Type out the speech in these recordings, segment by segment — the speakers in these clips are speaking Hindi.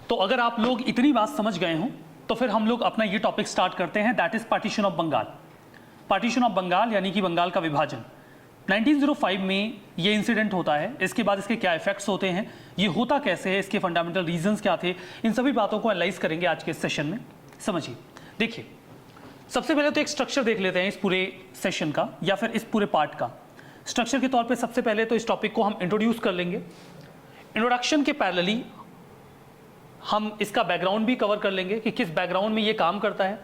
तो अगर आप लोग इतनी बात समझ गए हों तो फिर हम लोग अपना ये टॉपिक स्टार्ट करते हैं, that is partition of Bengal. Partition of Bengal यानी कि बंगाल का विभाजन। 1905 में ये इंसिडेंट होता है। इसके बाद इसके क्या इफेक्ट्स होते हैं, ये होता कैसे है, इसके फंडामेंटल रीजंस क्या थे, इन सभी बातों को एनालाइज करेंगे आज के सेशन में। समझिए, देखिए, सबसे पहले तो एक स्ट्रक्चर देख लेते हैं इस पूरे सेशन का या फिर इस पूरे पार्ट का। स्ट्रक्चर के तौर पे सबसे पहले तो इस टॉपिक को हम इंट्रोड्यूस कर लेंगे। इंट्रोडक्शन के पैरेलली हम इसका बैकग्राउंड भी कवर कर लेंगे कि किस बैकग्राउंड में ये काम करता है,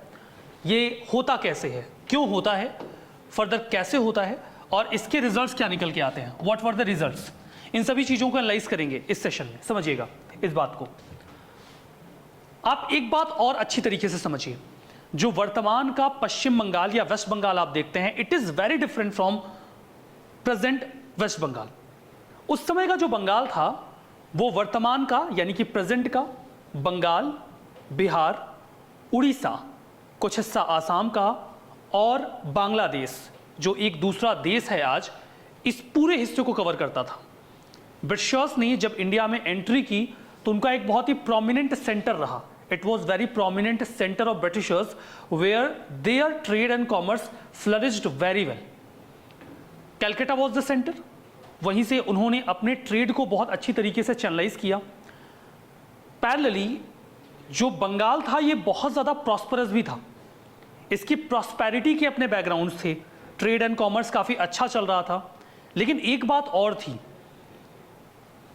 ये होता कैसे है, क्यों होता है, फर्दर कैसे होता है और इसके रिजल्ट्स क्या निकल के आते हैं, व्हाट वर द रिजल्ट्स। इन सभी चीजों को एनालाइज करेंगे इस सेशन में। समझिएगा इस बात को। आप एक बात और अच्छी तरीके से समझिए, जो वर्तमान का पश्चिम बंगाल या वेस्ट बंगाल आप देखते हैं, it is very different from present West Bengal. उस समय का जो बंगाल था वो वर्तमान का यानी कि प्रेजेंट का बंगाल, बिहार, उड़ीसा, कुछ हिस्सा आसाम का और बांग्लादेश जो एक दूसरा देश है आज, इस पूरे हिस्से को कवर करता था। ब्रिटिशर्स ने जब इंडिया में एंट्री की तो उनका एक बहुत ही प्रोमिनेंट सेंटर रहा। It was very prominent centre of Britishers where their trade and commerce flourished very well. Calcutta was the centre. वहीं से उन्होंने अपने ट्रेड को बहुत अच्छी तरीके से चैनलाइज किया। पैरेलली जो बंगाल था ये बहुत ज़्यादा प्रॉस्परस भी था। इसकी प्रॉस्पेरिटी के अपने बैकग्राउंड्स थे, ट्रेड एंड कॉमर्स काफ़ी अच्छा चल रहा था। लेकिन एक बात और थी,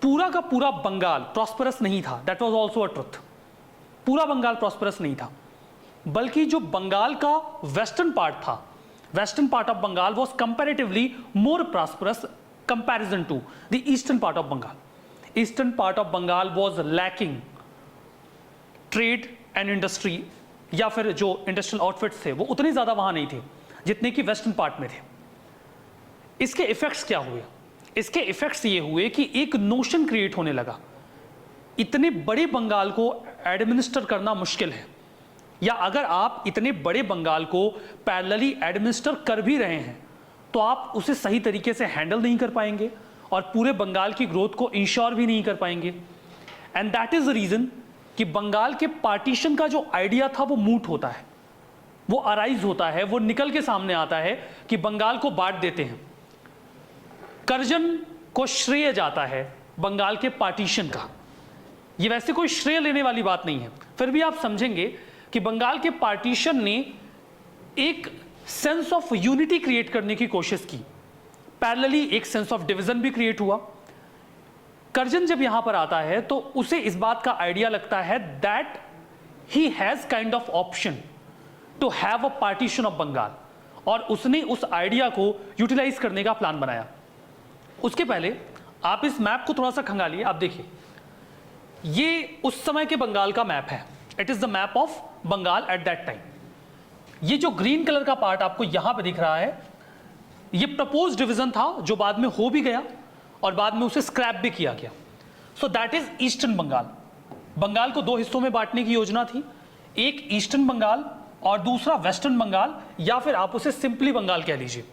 पूरा का पूरा बंगाल प्रॉस्परस नहीं था। That was also a truth. पूरा बंगाल प्रॉस्परस नहीं था, बल्कि जो बंगाल का वेस्टर्न पार्ट था, western part of Bengal was comparatively more prosperous comparison to the eastern part of Bengal. Eastern part of Bengal was lacking trade and industry, या फिर जो इंडस्ट्रियल आउटफिट्स थे वो उतने ज़्यादा वहाँ नहीं थे जितने कि वेस्टर्न पार्ट में थे। इसके इफेक्ट्स क्या हुए? इसके इफेक्ट्स ये हुए कि एक नोशन क्रिएट होने लगा, इतने बड़े बंगाल को एडमिनिस्टर करना मुश्किल है, या अगर आप इतने बड़े बंगाल को पैरेलली एडमिनिस्टर कर भी रहे हैं तो आप उसे सही तरीके से हैंडल नहीं कर पाएंगे और पूरे बंगाल की ग्रोथ को इंश्योर भी नहीं कर पाएंगे। And that is the reason कि बंगाल के पार्टीशन का जो आइडिया था वो मूट होता है, वो अराइज होता है, वो निकल के सामने आता है कि बंगाल को बांट देते हैं। कर्जन को श्रेय जाता है बंगाल के पार्टीशन का। ये वैसे कोई श्रेय लेने वाली बात नहीं है, फिर भी आप समझेंगे कि बंगाल के पार्टीशन ने एक सेंस ऑफ यूनिटी क्रिएट करने की कोशिश की। पैरेलली एक सेंस ऑफ डिवीजन भी क्रिएट हुआ। कर्जन जब यहां पर आता है तो उसे इस बात का आइडिया लगता है that he has kind of option to have a partition of Bengal, और उसने उस आइडिया को यूटिलाइज करने का प्लान बनाया। उसके पहले आप इस मैप को थोड़ा सा खंगालिए। आप देखिए, ये उस समय के बंगाल का मैप है। It is the map of Bengal at that time. ये जो ग्रीन कलर का पार्ट आपको यहां पे दिख रहा है, ये प्रपोज डिवीजन था जो बाद में हो भी गया और बाद में उसे स्क्रैप भी किया गया। So that is eastern Bengal. Bengal को दो हिस्सों में बांटने की योजना थी, एक ईस्टर्न बंगाल और दूसरा वेस्टर्न बंगाल, या फिर आप उसे सिंपली बंगाल कह लीजिए।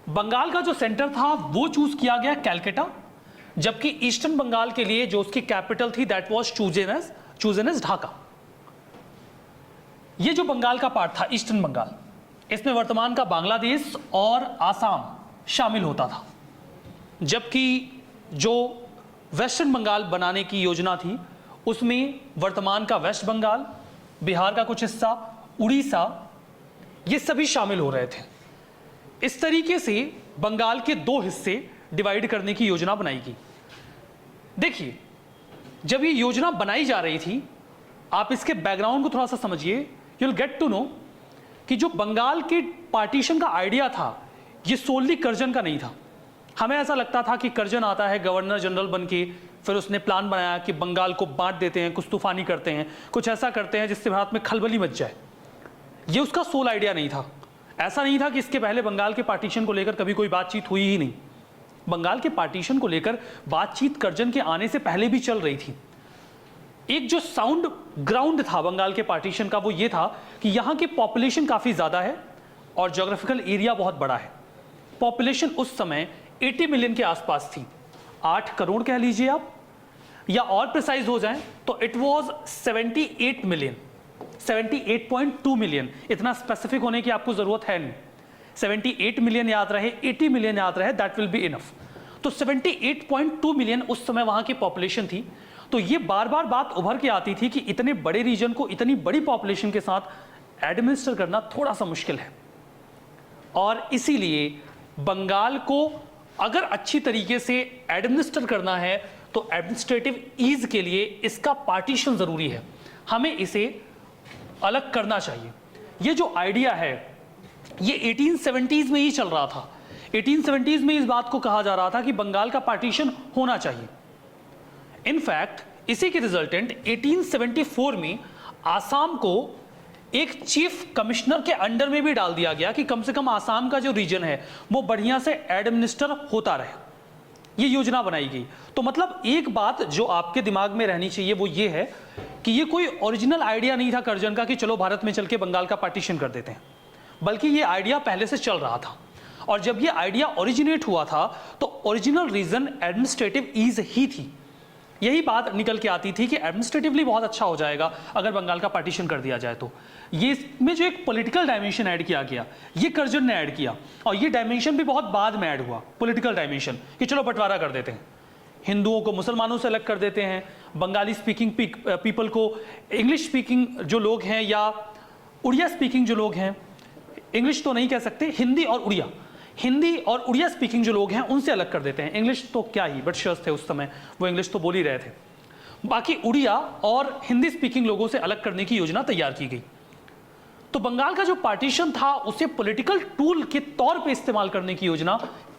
बंगाल का जो सेंटर था वो चूज किया गया कैलकाटा, जबकि ईस्टर्न बंगाल के लिए जो उसकी कैपिटल थी that was chosen as Dhaka. ये जो बंगाल का पार्ट था ईस्टर्न बंगाल, इसमें वर्तमान का बांग्लादेश और आसाम शामिल होता था, जबकि जो वेस्टर्न बंगाल बनाने की योजना थी उसमें वर्तमान का वेस्ट बंगाल, बिहार का कुछ हिस्सा, उड़ीसा, ये सभी शामिल हो रहे थे। इस तरीके से बंगाल के दो हिस्से डिवाइड करने की योजना बनाई गई। देखिए, जब ये योजना बनाई जा रही थी, आप इसके बैकग्राउंड को थोड़ा सा समझिए, you will get to know कि जो बंगाल के पार्टीशन का आइडिया था ये सोनली कर्जन का नहीं था। हमें ऐसा लगता था कि कर्जन आता है गवर्नर जनरल बन के, फिर उसने प्लान बनाया कि बंगाल को बांट देते हैं, कुछ तूफानी करते हैं, कुछ ऐसा करते हैं जिससे भारत में खलबली मच जाए। ये उसका सोल आइडिया नहीं था। ऐसा नहीं था कि इसके पहले बंगाल के पार्टीशन को लेकर कभी कोई बातचीत हुई ही नहीं। बंगाल के पार्टीशन को लेकर बातचीत कर्जन के आने से पहले भी चल रही थी। एक जो साउंड ग्राउंड था बंगाल के पार्टीशन का वो ये था कि यहाँ की पॉपुलेशन काफ़ी ज़्यादा है और ज्योग्राफिकल एरिया बहुत बड़ा है। पॉपुलेशन उस समय 80 मिलियन के आसपास थी, 8 करोड़ कह लीजिए आप। या और प्रिसाइज हो जाएं तो इट वाज 78 मिलियन, 78.2 मिलियन। इतना स्पेसिफिक होने की आपको जरूरत है नहीं, 78 मिलियन याद रहे, 80 मिलियन याद रहे, दैट विल बी इनफ। तो 78.2 मिलियन उस समय वहां की पॉपुलेशन थी। तो ये बार बार बात उभर के आती थी कि इतने बड़े रीजन को इतनी बड़ी पॉपुलेशन के साथ एडमिनिस्टर करना थोड़ा सा मुश्किल है, और इसीलिए बंगाल को अगर अच्छी तरीके से एडमिनिस्टर करना है तो एडमिनिस्ट्रेटिव ईज के लिए इसका पार्टीशन जरूरी है, हमें इसे अलग करना चाहिए। ये जो आइडिया है ये 1870s में ही चल रहा था। 1870s में इस बात को कहा जा रहा था कि बंगाल का पार्टीशन होना चाहिए। इनफैक्ट इसी के रिजल्टेंट 1874 में आसाम को एक चीफ कमिश्नर के अंडर में भी डाल दिया गया कि कम से कम आसाम का जो रीजन है वो बढ़िया से एडमिनिस्टर होता रहे। ये योजना बनाई गई। तो मतलब एक बात जो आपके दिमाग में रहनी चाहिए वो ये है कि ये कोई ओरिजिनल आइडिया नहीं था कर्जन का कि चलो भारत में चल के बंगाल का पार्टीशन कर देते हैं, बल्कि ये आइडिया पहले से चल रहा था। और जब ये आइडिया ओरिजिनेट हुआ था तो ओरिजिनल रीजन एडमिनिस्ट्रेटिव ईज ही थी। यही बात निकल के आती थी कि एडमिनिस्ट्रेटिवली बहुत अच्छा हो जाएगा अगर बंगाल का पार्टीशन कर दिया जाए। तो ये इसमें जो एक पॉलिटिकल डायमेंशन ऐड किया गया ये कर्जन ने ऐड किया, और ये डायमेंशन भी बहुत बाद में ऐड हुआ, पॉलिटिकल डायमेंशन, कि चलो बंटवारा कर देते हैं, हिंदुओं को मुसलमानों से अलग कर देते हैं, बंगाली स्पीकिंग पीपल को इंग्लिश स्पीकिंग जो लोग हैं या उड़िया स्पीकिंग जो लोग हैं, इंग्लिश तो नहीं कह सकते, हिंदी और उड़िया स्पीकिंग जो लोग हैं उनसे अलग कर देते हैं। इंग्लिश तो क्या ही ब्रिटिशर्स थे उस समय, वो इंग्लिश तो बोल ही रहे थे। बाकी उड़िया और हिंदी स्पीकिंग लोगों से अलग करने की योजना तैयार की गई। तो बंगाल का जो पार्टीशन था उसे पॉलिटिकल टूल के तौर पे इस्तेमाल करने की योजना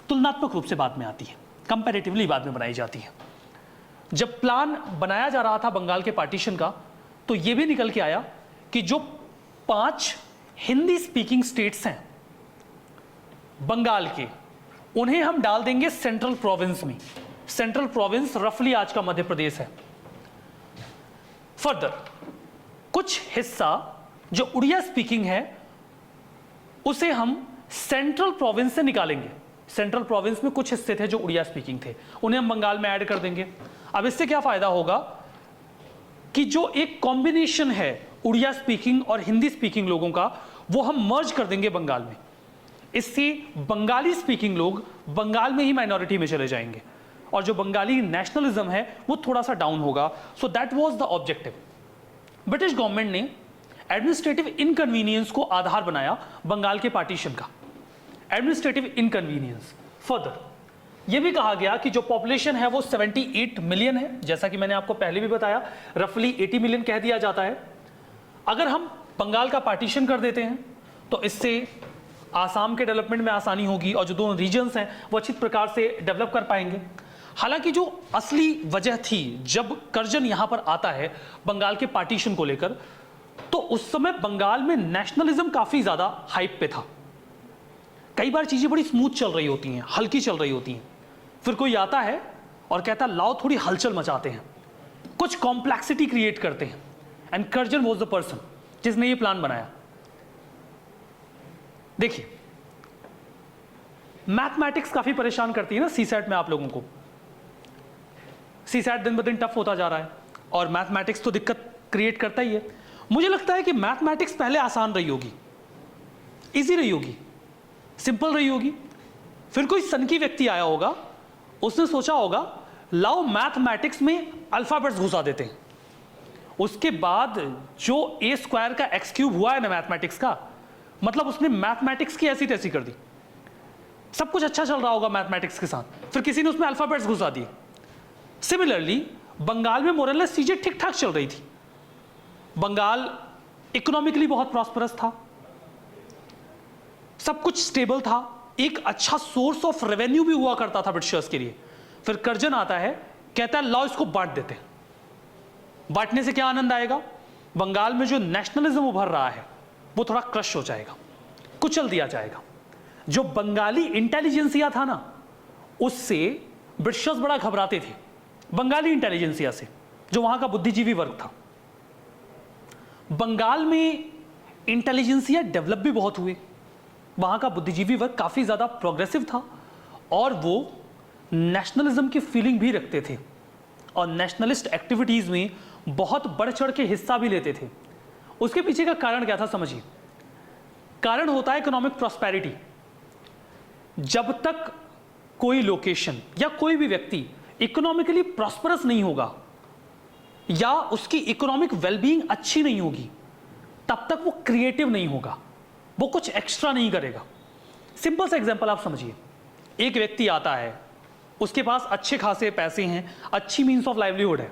तुलनात्मक रूप से बाद में आती है, कंपैरेटिवली बाद में बनाई जाती है। जब प्लान बनाया जा रहा था बंगाल के पार्टीशन का तो यह भी निकल के आया कि जो 5 हिंदी स्पीकिंग स्टेट्स हैं बंगाल के, उन्हें हम डाल देंगे सेंट्रल प्रोविंस में। सेंट्रल प्रोविंस रफली आज का मध्य प्रदेश है। फर्दर कुछ हिस्सा जो उड़िया स्पीकिंग है उसे हम सेंट्रल प्रोविंस से निकालेंगे। सेंट्रल प्रोविंस में कुछ हिस्से थे जो उड़िया स्पीकिंग थे, उन्हें हम बंगाल में ऐड कर देंगे। अब इससे क्या फायदा होगा कि जो एक कॉम्बिनेशन है उड़िया स्पीकिंग और हिंदी स्पीकिंग लोगों का वो हम मर्ज कर देंगे बंगाल में। इससे बंगाली स्पीकिंग लोग बंगाल में ही माइनॉरिटी में चले जाएंगे और जो बंगाली नेशनलिज्म है वो थोड़ा सा डाउन होगा। So that was the objective. British government ने एडमिनिस्ट्रेटिव इनकन्वीनियंस को आधार बनाया बंगाल के पार्टीशन का, एडमिनिस्ट्रेटिव इनकन्वीनियंस। फर्दर यह भी कहा गया कि जो पॉपुलेशन है वो 78 मिलियन है, जैसा कि मैंने आपको पहले भी बताया, रफली 80 मिलियन कह दिया जाता है। अगर हम बंगाल का पार्टीशन कर देते हैं तो इससे आसाम के डेवलपमेंट में आसानी होगी और जो दोनों रीजन्स हैं वो अच्छी प्रकार से डेवलप कर पाएंगे। हालांकि जो असली वजह थी जब कर्जन यहां पर आता है बंगाल के पार्टीशन को लेकर, तो उस समय बंगाल में नेशनलिज्म काफी ज्यादा हाइप पे था। कई बार चीजें बड़ी स्मूथ चल रही होती हैं, हल्की चल रही होती हैं, फिर कोई आता है और कहता है लाओ थोड़ी हलचल मचाते हैं, कुछ कॉम्प्लेक्सिटी क्रिएट करते हैं। And Curzon was the person जिसने ये प्लान बनाया। देखिए मैथमेटिक्स काफी परेशान करती है ना सीसैट में आप लोगों को। सीसैट दिन ब दिन टफ होता जा रहा है और मैथमेटिक्स तो दिक्कत क्रिएट करता ही है। मुझे लगता है कि मैथमेटिक्स पहले आसान रही होगी, इजी रही होगी, सिंपल रही होगी। फिर कोई सनकी व्यक्ति आया होगा, उसने सोचा होगा लाओ मैथमेटिक्स में अल्फाबेट्स घुसा देते हैं। उसके बाद जो a² का x³ हुआ है ना मैथमेटिक्स का, मतलब उसने मैथमेटिक्स की ऐसी तैसी कर दी। सब कुछ अच्छा चल रहा होगा मैथमेटिक्स के साथ, फिर किसी ने उसमें अल्फाबेट्स घुसा दिए। सिमिलरली बंगाल में मोरलेस चीजें ठीक ठाक चल रही थी। बंगाल इकोनॉमिकली बहुत प्रॉस्परस था, सब कुछ स्टेबल था, एक अच्छा सोर्स ऑफ रेवेन्यू भी हुआ करता था ब्रिटिशर्स के लिए। फिर कर्जन आता है, कहता है लाओ इसको बांट देते हैं। बांटने से क्या आनंद आएगा? बंगाल में जो नेशनलिज्म उभर रहा है वो थोड़ा क्रश हो जाएगा, कुचल दिया जाएगा। जो बंगाली इंटेलिजेंसिया था ना, उससे ब्रिटिशर्स बड़ा घबराते थे, बंगाली इंटेलिजेंसिया से, जो वहां का बुद्धिजीवी वर्ग था। बंगाल में इंटेलिजेंसिया डेवलप भी बहुत हुए, वहां का बुद्धिजीवी वर्ग काफी ज्यादा प्रोग्रेसिव था और वो नेशनलिज्म की फीलिंग भी रखते थे। और नेशनलिस्ट एक्टिविटीज़ में बहुत बढ़ चढ़ के हिस्सा भी लेते थे। उसके पीछे का कारण क्या था समझिए। कारण होता है इकोनॉमिक प्रॉस्पेरिटी। जब तक कोई लोकेशन या कोई भी व्यक्ति इकोनॉमिकली प्रॉस्परस नहीं होगा या उसकी इकोनॉमिक वेलबीइंग अच्छी नहीं होगी, तब तक वो क्रिएटिव नहीं होगा, वो कुछ एक्स्ट्रा नहीं करेगा। सिंपल सा एग्जांपल आप समझिए। एक व्यक्ति आता है, उसके पास अच्छे खासे पैसे हैं, अच्छी मीन्स ऑफ लाइवलीहुड है,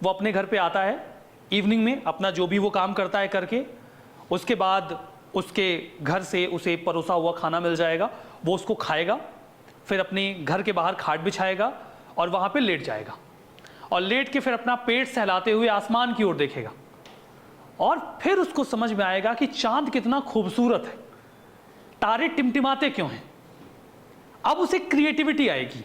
वो अपने घर पे आता है, इवनिंग में अपना जो भी वो काम करता है करके, उसके बाद उसके घर से उसे परोसा हुआ खाना मिल जाएगा, वो उसको खाएगा, फिर अपने घर के बाहर खाट बिछाएगा और वहाँ पे लेट जाएगा और लेट के फिर अपना पेट सहलाते हुए आसमान की ओर देखेगा और फिर उसको समझ में आएगा कि चांद कितना खूबसूरत है, तारे टिमटिमाते क्यों हैं। अब उसे क्रिएटिविटी आएगी,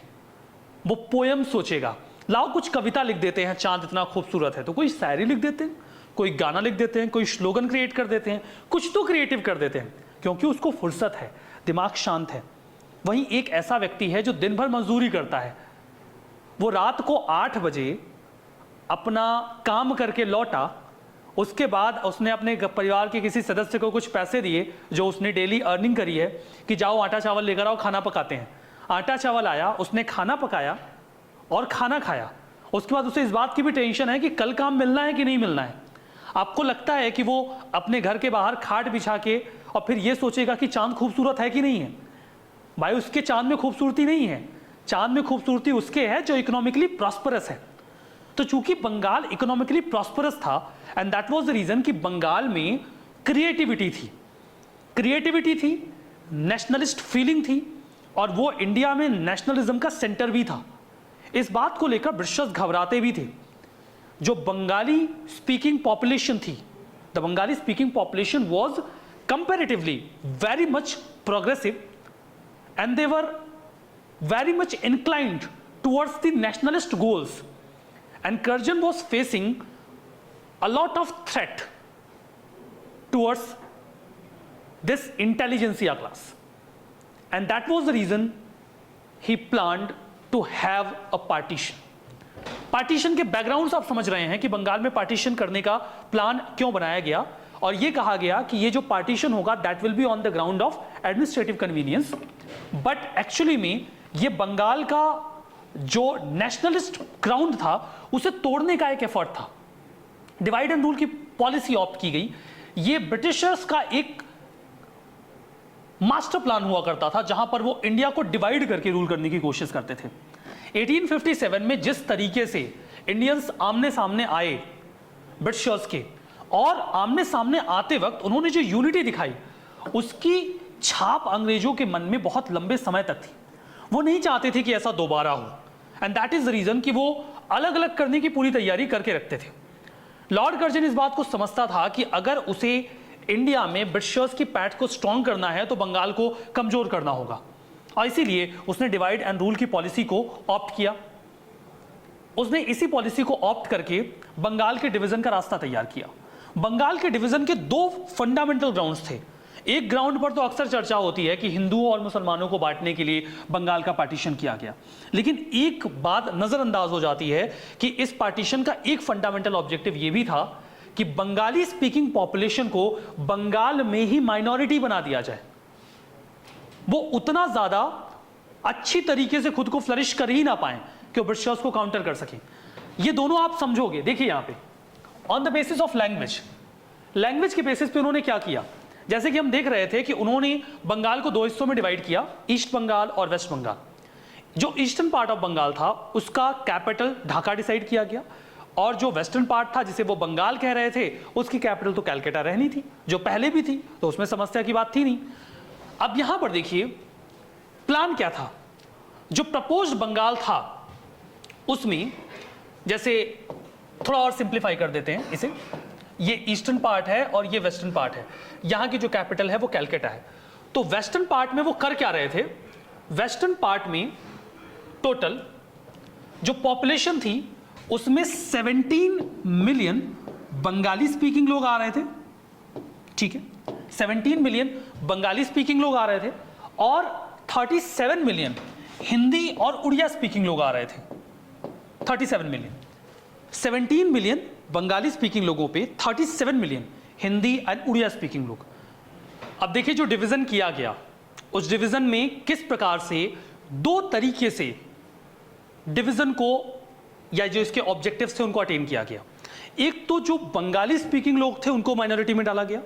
वो पोयम सोचेगा, लाओ कुछ कविता लिख देते हैं, चांद इतना खूबसूरत है तो कोई शायरी लिख देते हैं, कोई गाना लिख देते हैं, कोई स्लोगन क्रिएट कर देते हैं, कुछ तो क्रिएटिव कर देते हैं, क्योंकि उसको फुर्सत है, दिमाग शांत है। वहीं एक ऐसा व्यक्ति है जो दिन भर मजदूरी करता है, वो रात को 8 बजे अपना काम करके लौटा, उसके बाद उसने अपने परिवार के किसी सदस्य को कुछ पैसे दिए जो उसने डेली अर्निंग करी है कि जाओ आटा चावल लेकर आओ, खाना पकाते हैं। आटा चावल आया, उसने खाना पकाया और खाना खाया। उसके बाद उसे इस बात की भी टेंशन है कि कल काम मिलना है कि नहीं मिलना है। आपको लगता है कि वो अपने घर के बाहर खाट बिछा के और फिर ये सोचेगा कि चांद खूबसूरत है कि नहीं है? भाई उसके चांद में खूबसूरती नहीं है, चांद में खूबसूरती उसके है जो इकोनॉमिकली प्रॉस्परस है। तो चूंकि बंगाल इकोनॉमिकली प्रॉस्परस था and that was the reason कि बंगाल में क्रिएटिविटी थी, नेशनलिस्ट फीलिंग थी और वो इंडिया में नेशनलिज्म का सेंटर भी था। इस बात को लेकर ब्रिटिशर्स घबराते भी थे। जो बंगाली स्पीकिंग पॉपुलेशन थी, the Bengali speaking population was comparatively very much progressive and they were very much inclined towards the nationalist goals, and Curzon was facing a lot of threat towards this intelligentsia class, and that was the reason he planned to have a partition. Partition के बैकग्राउंड्स आप समझ रहे हैं कि बंगाल में पार्टीशन करने का प्लान क्यों बनाया गया, और ये कहा गया कि ये जो पार्टीशन होगा that will be on the ground of administrative convenience, but actually में ये बंगाल का जो नेशनलिस्ट ग्राउंड था उसे तोड़ने का एक एफर्ट था। डिवाइड एंड रूल की पॉलिसी ऑप्ट की गई। ये ब्रिटिशर्स का एक मास्टर प्लान हुआ करता था जहां पर वो इंडिया को डिवाइड करके रूल करने की कोशिश करते थे। 1857 में जिस तरीके से इंडियंस आमने सामने आए ब्रिटिशर्स के, और आमने सामने आते वक्त उन्होंने जो यूनिटी दिखाई, उसकी छाप अंग्रेजों के मन में बहुत लंबे समय तक थी। वो नहीं चाहते थे कि ऐसा दोबारा हो, and that is the reason कि वो अलग अलग करने की पूरी तैयारी करके रखते थे। लॉर्ड कर्जन इस बात को समझता था कि अगर उसे इंडिया में ब्रिटिशर्स की पैठ को स्ट्रॉन्ग करना है तो बंगाल को कमजोर करना होगा, और इसीलिए उसने डिवाइड एंड रूल की पॉलिसी को ऑप्ट किया। उसने इसी पॉलिसी को ऑप्ट करके बंगाल के डिवीजन का रास्ता तैयार किया। बंगाल के डिवीजन के दो फंडामेंटल ग्राउंड्स थे। एक ग्राउंड पर तो अक्सर चर्चा होती है कि हिंदुओं और मुसलमानों को बांटने के लिए बंगाल का पार्टीशन किया गया, लेकिन एक बात नजरअंदाज हो जाती है कि इस पार्टीशन का एक फंडामेंटल ऑब्जेक्टिव यह भी था कि बंगाली स्पीकिंग पॉपुलेशन को बंगाल में ही माइनॉरिटी बना दिया जाए। वो उतना ज्यादा अच्छी तरीके से खुद को फ्लरिश कर ही ना पाए कि ब्रिटिशर्स को काउंटर कर सके। ये दोनों आप समझोगे। देखिए यहां पे on the basis of language के बेसिस पे उन्होंने क्या किया, जैसे कि हम देख रहे थे कि उन्होंने बंगाल को दो हिस्सों में डिवाइड किया, ईस्ट बंगाल और वेस्ट बंगाल। जो ईस्टर्न पार्ट ऑफ बंगाल था उसका कैपिटल ढाका डिसाइड किया गया, और जो वेस्टर्न पार्ट था जिसे वो बंगाल कह रहे थे उसकी कैपिटल तो कैलकाटा रहनी थी, जो पहले भी थी, तो उसमें समस्या की बात थी नहीं। अब यहां पर देखिए प्लान क्या था। जो प्रपोज्ड बंगाल था उसमें, जैसे थोड़ा और सिंप्लीफाई कर देते हैं इसे, ये ईस्टर्न पार्ट है और ये वेस्टर्न पार्ट है। यहां की जो कैपिटल है वो कैलकाटा है। तो वेस्टर्न पार्ट में वो कर क्या रहे थे, वेस्टर्न पार्ट में टोटल जो पॉपुलेशन थी उसमें 17 मिलियन बंगाली स्पीकिंग लोग आ रहे थे, ठीक है, 17 मिलियन बंगाली स्पीकिंग लोग आ रहे थे, और 37 मिलियन हिंदी और उड़िया स्पीकिंग लोग आ रहे थे। 37 मिलियन, 17 मिलियन बंगाली स्पीकिंग लोगों पे 37 million Hindi and Oriya speaking लोग। अब देखिए जो डिवीजन किया गया, उस डिवीजन में किस प्रकार से दो तरीके से डिवीजन को या जो इसके ऑब्जेक्टिव्स थे उनको अटेन किया गया। एक तो जो बंगाली स्पीकिंग लोग थे उनको माइनॉरिटी में डाला गया,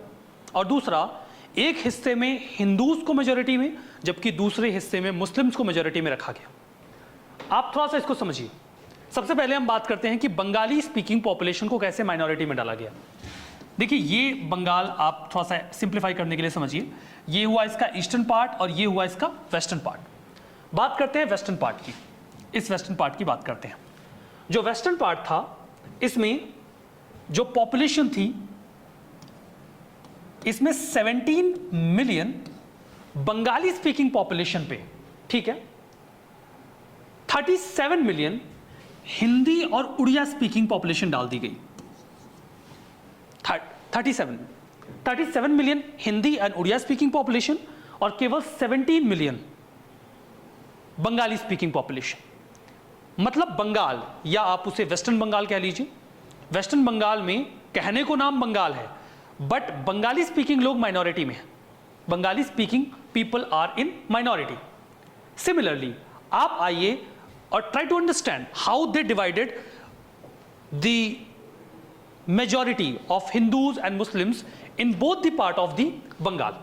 और दूसरा एक हिस्से में हिंदूज को मेजॉरिटी में, जबकि दूसरे हिस्से में मुस्लिम्स को मेजॉरिटी में रखा गया। आप थोड़ा सा इसको समझिए। सबसे पहले हम बात करते हैं कि बंगाली स्पीकिंग पॉपुलेशन को कैसे माइनॉरिटी में डाला गया। देखिए ये बंगाल, आप थोड़ा सा सिंप्लीफाई करने के लिए समझिए, ये हुआ इसका ईस्टर्न पार्ट और ये हुआ इसका वेस्टर्न पार्ट। बात करते हैं वेस्टर्न पार्ट की, इस वेस्टर्न पार्ट की बात करते हैं। जो वेस्टर्न पार्ट था, इसमें जो पॉपुलेशन थी, इसमें 17 मिलियन बंगाली स्पीकिंग पॉपुलेशन पे, ठीक है, 37 मिलियन हिंदी और उड़िया स्पीकिंग पॉपुलेशन डाल दी गई। 37 million Hindi and Oriya speaking population और केवल 17 मिलियन बंगाली स्पीकिंग पॉपुलेशन। मतलब बंगाल, या आप उसे वेस्टर्न बंगाल कह लीजिए। वेस्टर्न बंगाल में कहने को नाम बंगाल है, बट बंगाली स्पीकिंग लोग माइनॉरिटी में हैं। Bengali speaking people are in minority. Similarly आप आइए और try to understand how they divided the majority of Hindus and Muslims in both the part of the Bengal.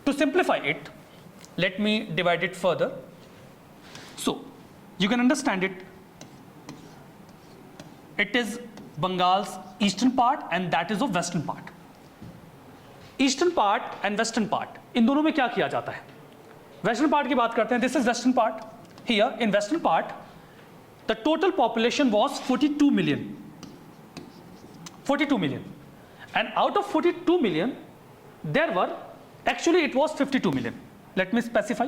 To simplify it, let me divide it further. So, you can understand it. It is Bengal's eastern part and that is of western part. Eastern part and western part, इन दोनों में क्या किया जाता है? Western part की बात करते हैं. This is western part. Here in western part, the total population was 42 million. 42 million. And out of 42 million, there were, actually it was 52 million. Let me specify.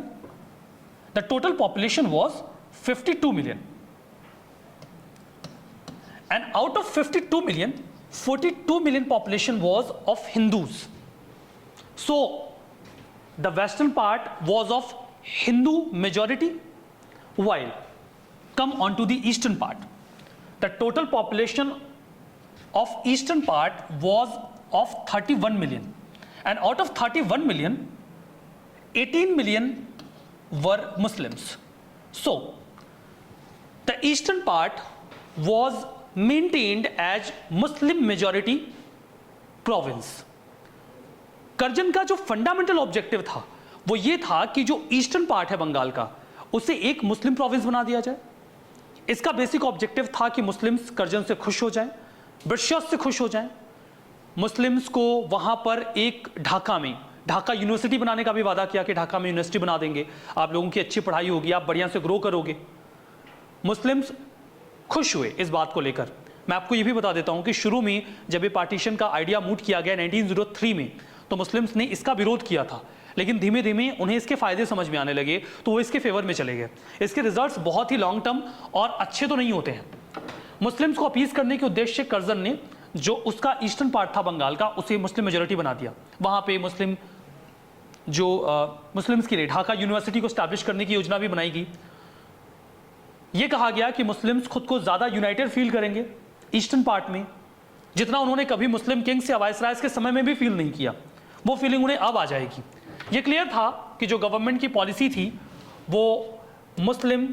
The total population was 52 million. And out of 52 million, 42 million population was of Hindus. So, the western part was of Hindu majority, while come on to the eastern part. The total population of eastern part was of 31 million, and out of 31 million, 18 million were Muslims. So, the eastern part was maintained as Muslim majority province. Curzon का जो फंडामेंटल ऑब्जेक्टिव था वो ये था कि जो ईस्टर्न पार्ट है बंगाल का, उसे एक मुस्लिम प्रोविंस बना दिया जाए। इसका बेसिक ऑब्जेक्टिव था कि मुस्लिम्स कर्जन से खुश हो जाएं, ब्रिटिशर्स से खुश हो जाएं, मुस्लिम्स को वहां पर एक ढाका में ढाका यूनिवर्सिटी बनाने का भी वादा किया कि ढाका में यूनिवर्सिटी बना देंगे, आप लोगों की अच्छी पढ़ाई होगी, आप बढ़िया से ग्रो करोगे। मुस्लिम्स खुश हुए इस बात को लेकर। मैं आपको ये भी बता देता हूं कि शुरू में जब ये पार्टीशन का आइडिया मूव किया गया 1903 में, तो मुस्लिम्स ने इसका विरोध किया था, लेकिन धीमे धीमे उन्हें इसके फायदे समझ में आने लगे, तो वो इसके फेवर में चले गए। इसके रिजल्ट्स बहुत ही लॉन्ग टर्म और अच्छे तो नहीं होते हैं। मुस्लिम्स को अपीज करने के उद्देश्य से कर्जन ने जो उसका ईस्टर्न पार्ट था बंगाल का, उसे मुस्लिम मेजोरिटी बना दिया। वहां पे मुस्लिम्स के लिए ढाका यूनिवर्सिटी को स्टैब्लिश करने की योजना भी बनाई गई। यह कहा गया कि मुस्लिम्स खुद को ज्यादा यूनाइटेड फील करेंगे ईस्टर्न पार्ट में, जितना उन्होंने कभी मुस्लिम किंग्स या वाइसरायज के समय में भी फील नहीं किया, वो फीलिंग उन्हें अब आ जाएगी। ये क्लियर था कि जो गवर्नमेंट की पॉलिसी थी वो मुस्लिम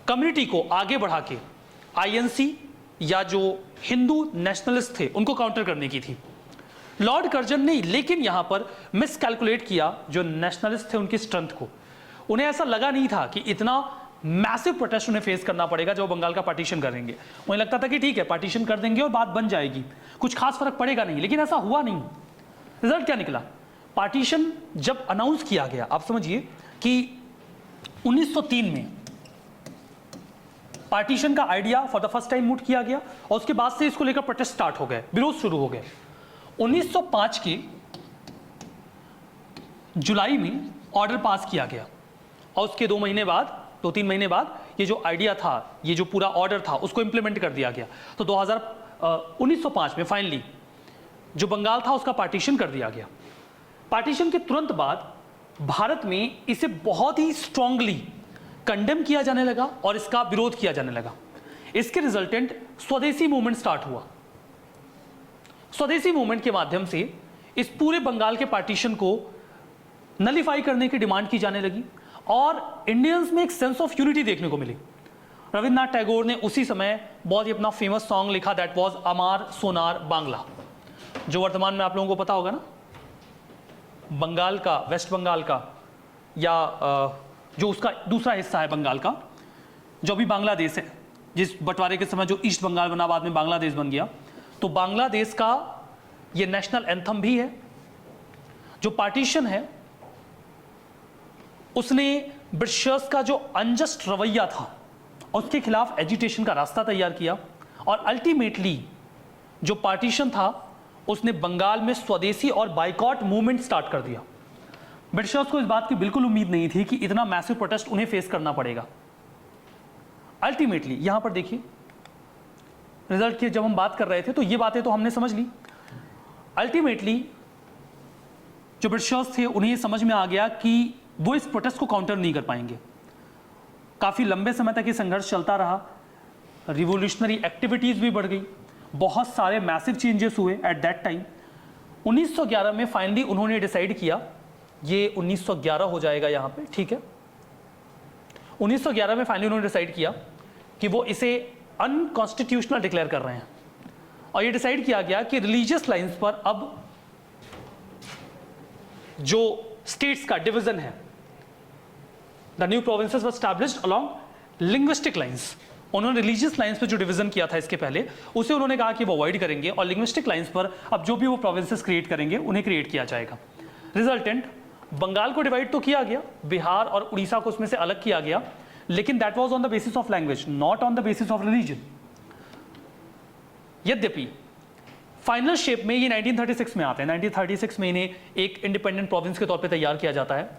कम्युनिटी को आगे बढ़ा के आईएनसी या जो हिंदू नेशनलिस्ट थे उनको काउंटर करने की थी। लॉर्ड कर्जन ने लेकिन यहां पर मिसकैलकुलेट किया जो नेशनलिस्ट थे उनकी स्ट्रेंथ को। उन्हें ऐसा लगा नहीं था कि इतना मैसिव प्रोटेस्ट उन्हें फेस करना पड़ेगा जब बंगाल का पार्टीशन करेंगे। उन्हें लगता था कि ठीक है पार्टीशन कर देंगे और बात बन जाएगी, कुछ खास फर्क पड़ेगा नहीं, लेकिन ऐसा हुआ नहीं। रिजल्ट क्या निकला? पार्टीशन जब अनाउंस किया गया, आप समझिए कि 1903 में पार्टीशन का idea for the first time move किया गया और उसके बाद से इसको लेकर प्रोटेस्ट स्टार्ट हो गए, विरोध शुरू हो गए। 1905 के जुलाई में ऑर्डर पास किया गया और उसके 2-3 महीने बाद ये जो आइडिया था, ये जो पूरा ऑर्डर था, उसको इंप्लीमेंट कर दिया गया। तो 1905 में फाइनली जो बंगाल था उसका पार्टीशन कर दिया गया। पार्टीशन के तुरंत बाद भारत में इसे बहुत ही स्ट्रांगली कंडेम किया जाने लगा और इसका विरोध किया जाने लगा। इसके रिजल्टेंट स्वदेशी मूवमेंट स्टार्ट हुआ। स्वदेशी मूवमेंट के माध्यम से इस पूरे बंगाल के पार्टीशन को नलीफाई करने की डिमांड की जाने लगी और इंडियंस में एक सेंस ऑफ यूनिटी देखने को मिली। रविन्द्रनाथ टैगोर ने उसी समय बहुत ही अपना फेमस सॉन्ग लिखा, दैट वाज अमार सोनार बांग्ला, जो वर्तमान में आप लोगों को पता होगा ना, बंगाल का, वेस्ट बंगाल का, या जो उसका दूसरा हिस्सा है बंगाल का, जो भी बांग्लादेश है, जिस बंटवारे के समय जो ईस्ट बंगाल बना, बाद में बांग्लादेश बन गया, तो बांग्लादेश का ये नेशनल एंथम भी है। जो पार्टीशन है उसने ब्रिटिशर्स का जो अनजस्ट रवैया था उसके खिलाफ एजिटेशन का रास्ता तैयार किया और अल्टीमेटली जो पार्टीशन था उसने बंगाल में स्वदेशी और बाइकॉट मूवमेंट स्टार्ट कर दिया। ब्रिटिशर्स को इस बात की बिल्कुल उम्मीद नहीं थी कि इतना मैसिव प्रोटेस्ट उन्हें फेस करना पड़ेगा। अल्टीमेटली यहां पर देखिए रिजल्ट की जब हम बात कर रहे थे तो ये बातें तो हमने समझ ली। अल्टीमेटली जो ब्रिटिशर्स थे उन्हें समझ में आ गया कि वो इस प्रोटेस्ट को काउंटर नहीं कर पाएंगे। काफी लंबे समय तक ये संघर्ष चलता रहा, रिवोल्यूशनरी एक्टिविटीज भी बढ़ गई, बहुत सारे मैसिव चेंजेस हुए एट दैट टाइम। 1911 में फाइनली उन्होंने डिसाइड किया, ये 1911 हो जाएगा यहाँ पे, ठीक है। 1911 में फाइनली उन्होंने डिसाइड किया कि वो इसे अनकॉन्स्टिट्यूशनल डिक्लेयर कर रहे हैं और ये डिसाइड किया गया कि रिलीजियस लाइंस पर अब जो स्टेट्स का डिवीजन है, the new provinces were established along linguistic lines. उन्होंने रिलीजियस लाइंस पे जो डिवीजन किया था इसके पहले, उसे उन्होंने कहा कि वो अवॉइड करेंगे और लिंग्विस्टिक लाइंस पर अब जो भी वो प्रोविंसेस क्रिएट करेंगे उन्हें क्रिएट किया जाएगा। रिजल्टेंट बंगाल को डिवाइड तो किया गया, बिहार और उड़ीसा को उसमें से अलग किया गया, लेकिन that was on the basis of language, not on the basis of religion. यद्यपि फाइनल शेप में ये 1936 में आते हैं। 1936 में इन्हें एक इंडिपेंडेंट प्रोविंस के तौर पे तैयार किया जाता है।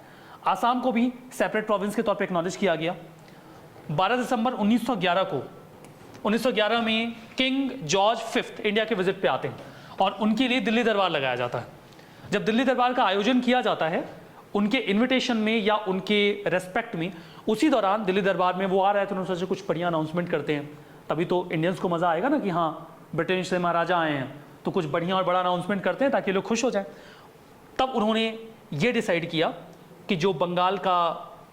आसाम को भी सेपरेट प्रोविंस के तौर पे एक्नॉलेज किया गया। 12 दिसंबर 1911 को 1911 में किंग जॉर्ज फिफ्थ इंडिया के विजिट पे आते हैं और उनके लिए दिल्ली दरबार लगाया जाता है। जब दिल्ली दरबार का आयोजन किया जाता है उनके इन्विटेशन में या उनके रेस्पेक्ट में, उसी दौरान दिल्ली दरबार में वो आ रहे थे, उन्होंने सोचा कुछ बढ़िया अनाउंसमेंट करते हैं, तभी तो इंडियंस को मजा आएगा ना कि हाँ ब्रिटेन से महाराजा आए हैं तो कुछ बढ़िया और बड़ा अनाउंसमेंट करते हैं ताकि लोग खुश हो जाएं। तब उन्होंने ये डिसाइड किया कि जो बंगाल का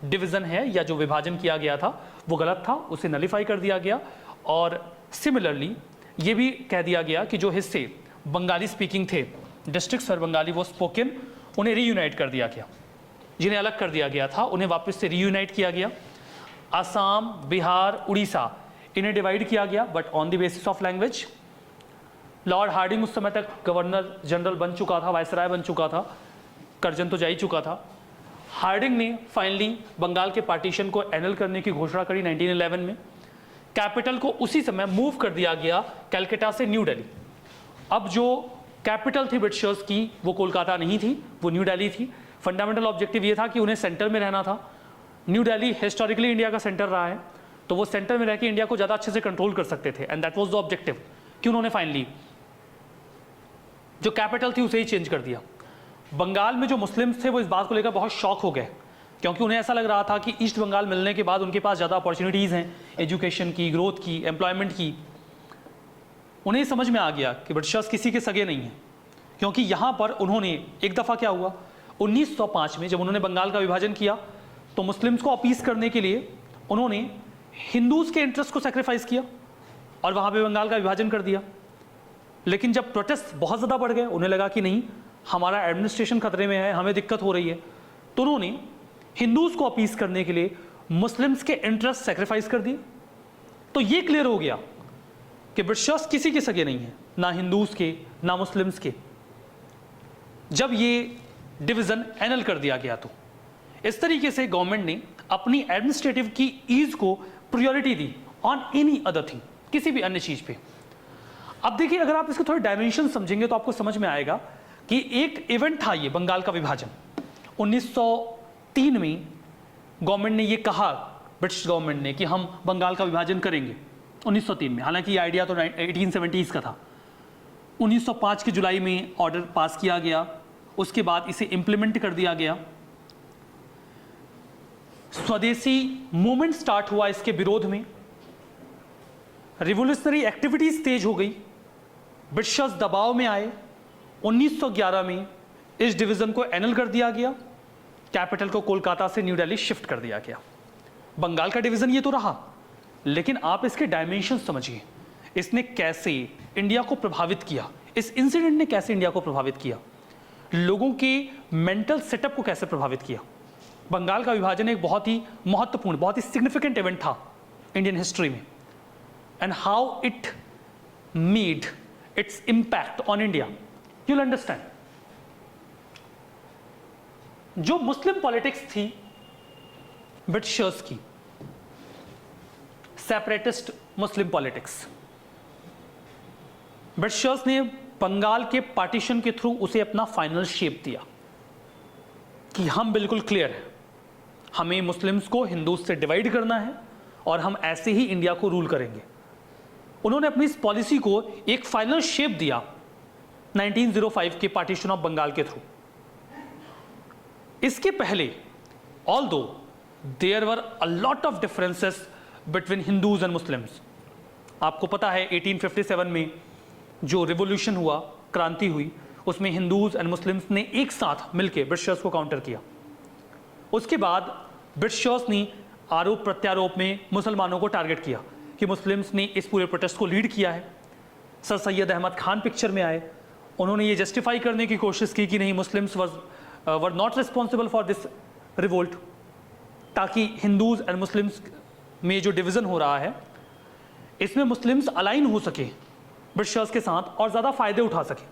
डिवीज़न है या जो विभाजन किया गया था वो गलत था, उसे नलीफाई कर दिया गया और सिमिलरली ये भी कह दिया गया कि जो हिस्से बंगाली स्पीकिंग थे, डिस्ट्रिक्ट्स फॉर बंगाली वो स्पोकन, उन्हें रीयूनाइट कर दिया गया। जिन्हें अलग कर दिया गया था उन्हें वापस से रीयूनाइट किया गया। असम, बिहार, उड़ीसा, इन्हें डिवाइड किया गया but on the basis of language. Lord Hardinge उस समय तक गवर्नर जनरल बन चुका था, वायसराय बन चुका था, करजन तो जा ही चुका था। हार्डिंग ने फाइनली बंगाल के पार्टीशन को एनल करने की घोषणा करी 1911 में। कैपिटल को उसी समय मूव कर दिया गया कलकत्ता से न्यू दिल्ली। अब जो कैपिटल थी ब्रिटिशर्स की वो कोलकाता नहीं थी, वो न्यू दिल्ली थी। फंडामेंटल ऑब्जेक्टिव ये था कि उन्हें सेंटर में रहना था। न्यू दिल्ली हिस्टोरिकली इंडिया का सेंटर रहा है, तो वो सेंटर में रह के इंडिया को ज़्यादा अच्छे से कंट्रोल कर सकते थे and that was the objective कि उन्होंने फाइनली जो कैपिटल थी उसे ही चेंज कर दिया। बंगाल में जो मुस्लिम्स थे वो इस बात को लेकर बहुत शॉक हो गए क्योंकि उन्हें ऐसा लग रहा था कि ईस्ट बंगाल मिलने के बाद उनके पास ज़्यादा अपॉर्चुनिटीज़ हैं, एजुकेशन की, ग्रोथ की, एम्प्लॉयमेंट की। उन्हें समझ में आ गया कि ब्रिटिशर्स किसी के सगे नहीं हैं, क्योंकि यहाँ पर उन्होंने एक दफ़ा क्या हुआ 1905 में जब उन्होंने बंगाल का विभाजन किया तो मुस्लिम्स को अपीस करने के लिए उन्होंने हिंदूज़ के इंटरेस्ट को सेक्रीफाइस किया और वहाँ पे बंगाल का विभाजन कर दिया। लेकिन जब प्रोटेस्ट बहुत ज़्यादा बढ़ गए, उन्हें लगा कि नहीं हमारा एडमिनिस्ट्रेशन खतरे में है, हमें दिक्कत हो रही है, तो उन्होंने हिंदूज़ को अपीस करने के लिए मुस्लिम्स के इंटरेस्ट सेक्रीफाइस कर दिए। तो ये क्लियर हो गया कि ब्रिटिशर्स किसी के सगे नहीं है, ना हिंदूज़ के ना मुस्लिम्स के। जब ये डिवीज़न एनल कर दिया गया तो इस तरीके से गवर्नमेंट ने अपनी एडमिनिस्ट्रेटिव की ईज को priority the on any other thing, किसी भी अन्य चीज़ पे। अब देखिए अगर आप इसके थोड़े डायमेंशन समझेंगे तो आपको समझ में आएगा कि एक इवेंट था ये बंगाल का विभाजन। 1903 में गवर्नमेंट ने ये कहा, ब्रिटिश गवर्नमेंट ने, कि हम बंगाल का विभाजन करेंगे 1903 में। हालांकि ये आइडिया तो 1870s का था। 1905 की जुलाई में ऑर्डर पास किया गया, उसके बाद इसे इम्प्लीमेंट कर दिया गया। स्वदेशी मूवमेंट स्टार्ट हुआ इसके विरोध में, रिवोल्यूशनरी एक्टिविटीज तेज हो गई, ब्रिटिशर्स दबाव में आए। 1911 में इस डिवीजन को एनल कर दिया गया, कैपिटल को कोलकाता से न्यू दिल्ली शिफ्ट कर दिया गया। बंगाल का डिवीजन ये तो रहा, लेकिन आप इसके डायमेंशन समझिए, इसने कैसे इंडिया को प्रभावित किया, इस इंसिडेंट ने कैसे इंडिया को प्रभावित किया, लोगों के मेंटल सेटअप को कैसे प्रभावित किया। बंगाल का विभाजन एक बहुत ही महत्वपूर्ण, बहुत ही सिग्निफिकेंट इवेंट था इंडियन हिस्ट्री में, and how it made it's impact on India, you will understand. जो मुस्लिम पॉलिटिक्स थी ब्रिटिशर्स की, सेपरेटिस्ट मुस्लिम पॉलिटिक्स, ब्रिटिशर्स ने बंगाल के पार्टीशन के थ्रू उसे अपना फाइनल शेप दिया कि हम बिल्कुल क्लियर हैं, हमें मुस्लिम्स को हिंदूज से डिवाइड करना है और हम ऐसे ही इंडिया को रूल करेंगे। उन्होंने अपनी इस पॉलिसी को एक फाइनल शेप दिया 1905 के पार्टीशन ऑफ बंगाल के थ्रू। इसके पहले although there were a lot of differences between Hindus and Muslims, आपको पता है 1857 में जो रिवॉल्यूशन हुआ, क्रांति हुई, उसमें हिंदूज एंड मुस्लिम्स ने एक साथ मिलकर ब्रिटिशर्स को काउंटर किया। उसके बाद ब्रिटिशर्स ने आरोप प्रत्यारोप में मुसलमानों को टारगेट किया कि मुस्लिम्स ने इस पूरे प्रोटेस्ट को लीड किया है। सर सैयद अहमद खान पिक्चर में आए, उन्होंने ये जस्टिफाई करने की कोशिश की कि नहीं, Muslims were not responsible for this revolt, ताकि हिंदूज एंड मुस्लिम्स में जो डिवीजन हो रहा है इसमें मुस्लिम्स अलाइन हो सके ब्रिटिशर्स के साथ और ज़्यादा फायदे उठा सके।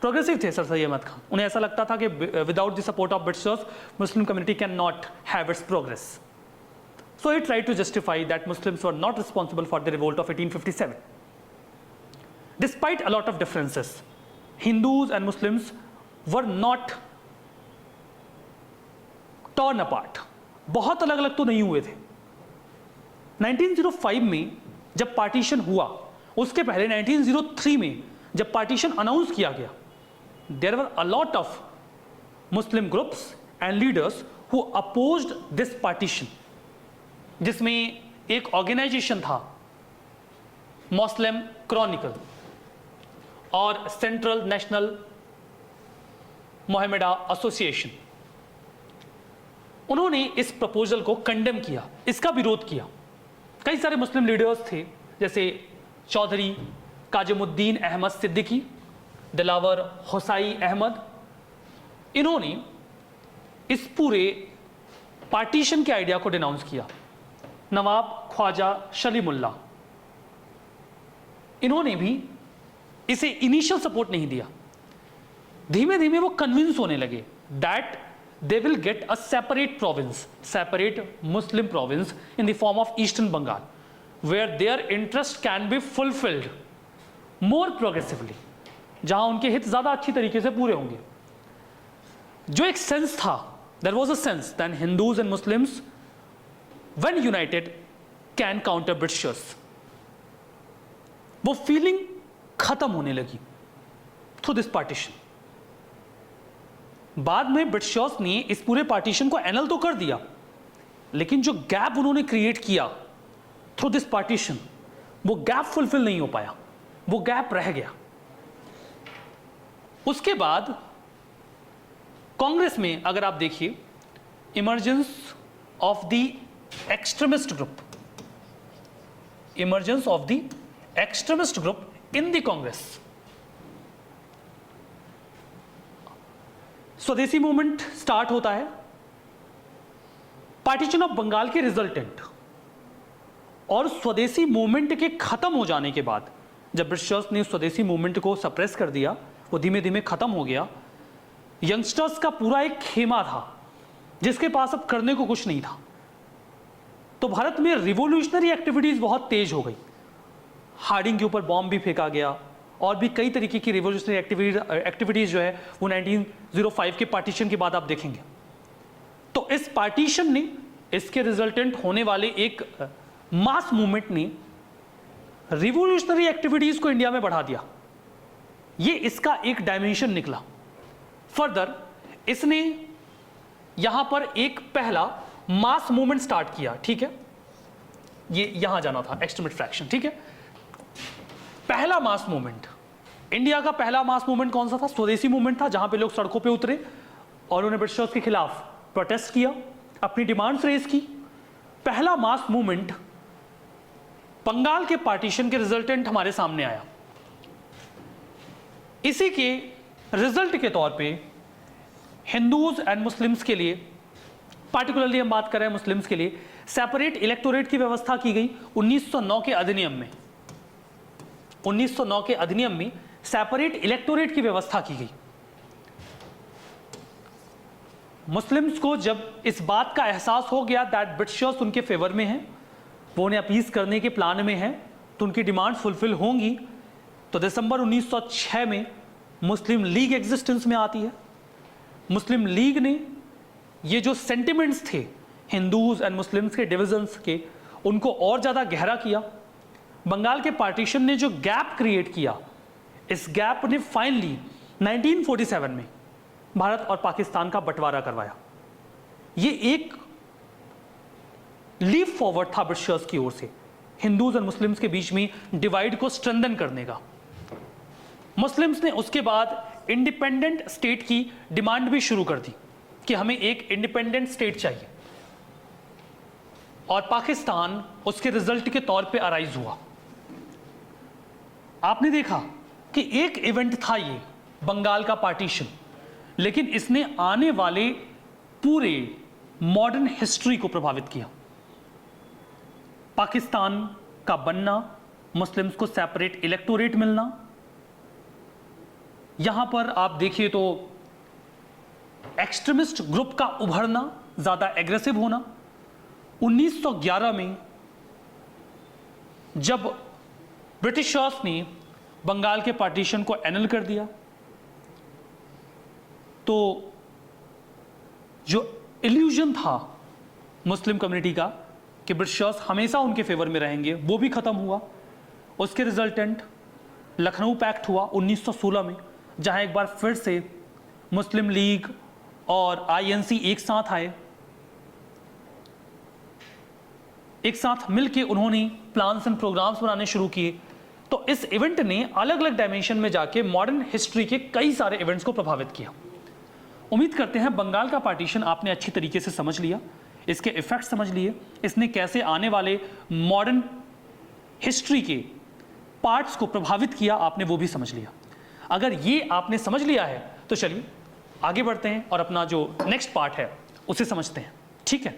प्रोग्रेसिव थे सर सैयद अहमद खान, उन्हें ऐसा लगता था कि without the support of Britishers Muslim community can not have its progress. So he tried to justify that Muslims were not responsible for the revolt of 1857। Despite a lot of differences, Hindus and Muslims were not turn apart, बहुत अलग अलग तो नहीं हुए थे। 1905 में जब पार्टीशन हुआ, उसके पहले 1903 में जब पार्टीशन अनाउंस किया गया, there were a lot of Muslim groups and leaders who opposed this partition, जिसमें एक ऑर्गेनाइजेशन था मुस्लिम क्रॉनिकल और सेंट्रल नेशनल मोहम्मदा एसोसिएशन। उन्होंने इस प्रपोजल को कंडेम किया, इसका विरोध किया। कई सारे मुस्लिम लीडर्स थे, जैसे चौधरी काजिमुद्दीन अहमद सिद्दीकी, दिलावर हुसाई अहमद, इन्होंने इस पूरे पार्टीशन के आइडिया को डिनाउंस किया। नवाब ख्वाजा सलीमुल्लाह, इन्होंने भी इसे इनिशियल सपोर्ट नहीं दिया। धीमे धीमे वो कन्विंस होने लगे that they will get a separate province, separate Muslim province in the form of Eastern Bengal, where their interest can be fulfilled more progressively, जहां उनके हित ज्यादा अच्छी तरीके से पूरे होंगे। जो एक सेंस था, there was a sense that Hindus and Muslims when united can counter Britishers, वो फीलिंग खत्म होने लगी थ्रू दिस पार्टीशन। बाद में ब्रिटिशर्स ने इस पूरे पार्टीशन को एनल तो कर दिया, लेकिन जो गैप उन्होंने क्रिएट किया थ्रू दिस पार्टीशन, वो गैप फुलफिल नहीं हो पाया, वो गैप रह गया। उसके बाद कांग्रेस में अगर आप देखिए, emergence of the extremist group, emergence of the extremist group in the Congress. स्वदेशी मूवमेंट स्टार्ट होता है, पार्टीशन ऑफ बंगाल के रिजल्टेंट, और स्वदेशी मूवमेंट के खत्म हो जाने के बाद, जब ब्रिटिशर्स ने स्वदेशी मूवमेंट को सप्रेस कर दिया, वो धीमे धीमे खत्म हो गया। यंगस्टर्स का पूरा एक खेमा था जिसके पास अब करने को कुछ नहीं था, तो भारत में रिवोल्यूशनरी एक्टिविटीज बहुत तेज हो गई। हार्डिंग के ऊपर बॉम्ब भी फेंका गया, और भी कई तरीके की रिवोल्यूशनरी एक्टिविटीज जो है वो 1905 के पार्टीशन के बाद आप देखेंगे। तो इस पार्टीशन ने, इसके रिजल्टेंट होने वाले एक मास मूवमेंट ने रिवोल्यूशनरी एक्टिविटीज को इंडिया में बढ़ा दिया। ये इसका एक डायमेंशन निकला। फर्दर इसने यहां पर एक पहला मास मूवमेंट स्टार्ट किया, ठीक है, ये यहां जाना था एक्सट्रीमिट फ्रैक्शन, ठीक है। पहला मास मूवमेंट, इंडिया का पहला मास मूवमेंट कौन सा था? स्वदेशी मूवमेंट था, जहां पे लोग सड़कों पे उतरे और उन्होंने ब्रिटिशर्स के खिलाफ प्रोटेस्ट किया, अपनी डिमांड्स रेज की। पहला मास मूवमेंट बंगाल के पार्टीशन के रिजल्टेंट हमारे सामने आया। इसी के रिजल्ट के तौर पे हिंदूज एंड मुस्लिम्स के लिए, पार्टिकुलरली हम बात कर रहे हैं मुस्लिम्स के लिए, सेपरेट इलेक्टोरेट की व्यवस्था की गई 1909 के अधिनियम में। 1909 के अधिनियम में सेपरेट इलेक्टोरेट की व्यवस्था की गई। मुस्लिम्स को जब इस बात का एहसास हो गया दैट ब्रिटिशर्स उनके फेवर में हैं, वो उन्हें अपीस करने के प्लान में हैं, तो उनकी डिमांड फुलफिल होंगी, तो दिसंबर 1906 में मुस्लिम लीग एग्जिस्टेंस में आती है। मुस्लिम लीग ने ये जो सेंटिमेंट्स थे हिंदूज एंड मुस्लिम्स के डिविजन्स के, उनको और ज़्यादा गहरा किया। बंगाल के पार्टीशन ने जो गैप क्रिएट किया, इस गैप ने फाइनली 1947 में भारत और पाकिस्तान का बंटवारा करवाया। ये एक लीप फॉरवर्ड था ब्रिटिशर्स की ओर से हिंदूज और मुस्लिम्स के बीच में डिवाइड को स्ट्रेंथन करने का। मुस्लिम्स ने उसके बाद इंडिपेंडेंट स्टेट की डिमांड भी शुरू कर दी कि हमें एक इंडिपेंडेंट स्टेट चाहिए, और पाकिस्तान उसके रिजल्ट के तौर पे अराइज हुआ। आपने देखा कि एक इवेंट था ये बंगाल का पार्टीशन, लेकिन इसने आने वाले पूरे मॉडर्न हिस्ट्री को प्रभावित किया। पाकिस्तान का बनना, मुस्लिम्स को सेपरेट इलेक्टोरेट मिलना, यहां पर आप देखिए तो एक्सट्रीमिस्ट ग्रुप का उभरना, ज्यादा एग्रेसिव होना। 1911 में जब ब्रिटिशर्स ने बंगाल के पार्टीशन को एनल कर दिया, तो जो इल्यूजन था मुस्लिम कम्युनिटी का कि ब्रिटिशर्स हमेशा उनके फेवर में रहेंगे, वो भी खत्म हुआ। उसके रिजल्टेंट लखनऊ पैक्ट हुआ 1916 में, जहां एक बार फिर से मुस्लिम लीग और आईएनसी एक साथ आए, एक साथ मिलके उन्होंने प्लान्स एंड प्रोग्राम्स बनाने शुरू किए। तो इस इवेंट ने अलग अलग डायमेंशन में जाके मॉडर्न हिस्ट्री के कई सारे इवेंट्स को प्रभावित किया। उम्मीद करते हैं बंगाल का पार्टीशन आपने अच्छी तरीके से समझ लिया, इसके इफेक्ट समझ लिए, इसने कैसे आने वाले मॉडर्न हिस्ट्री के पार्ट्स को प्रभावित किया, आपने वो भी समझ लिया। अगर ये आपने समझ लिया है तो चलिए आगे बढ़ते हैं और अपना जो नेक्स्ट पार्ट है उसे समझते हैं, ठीक है।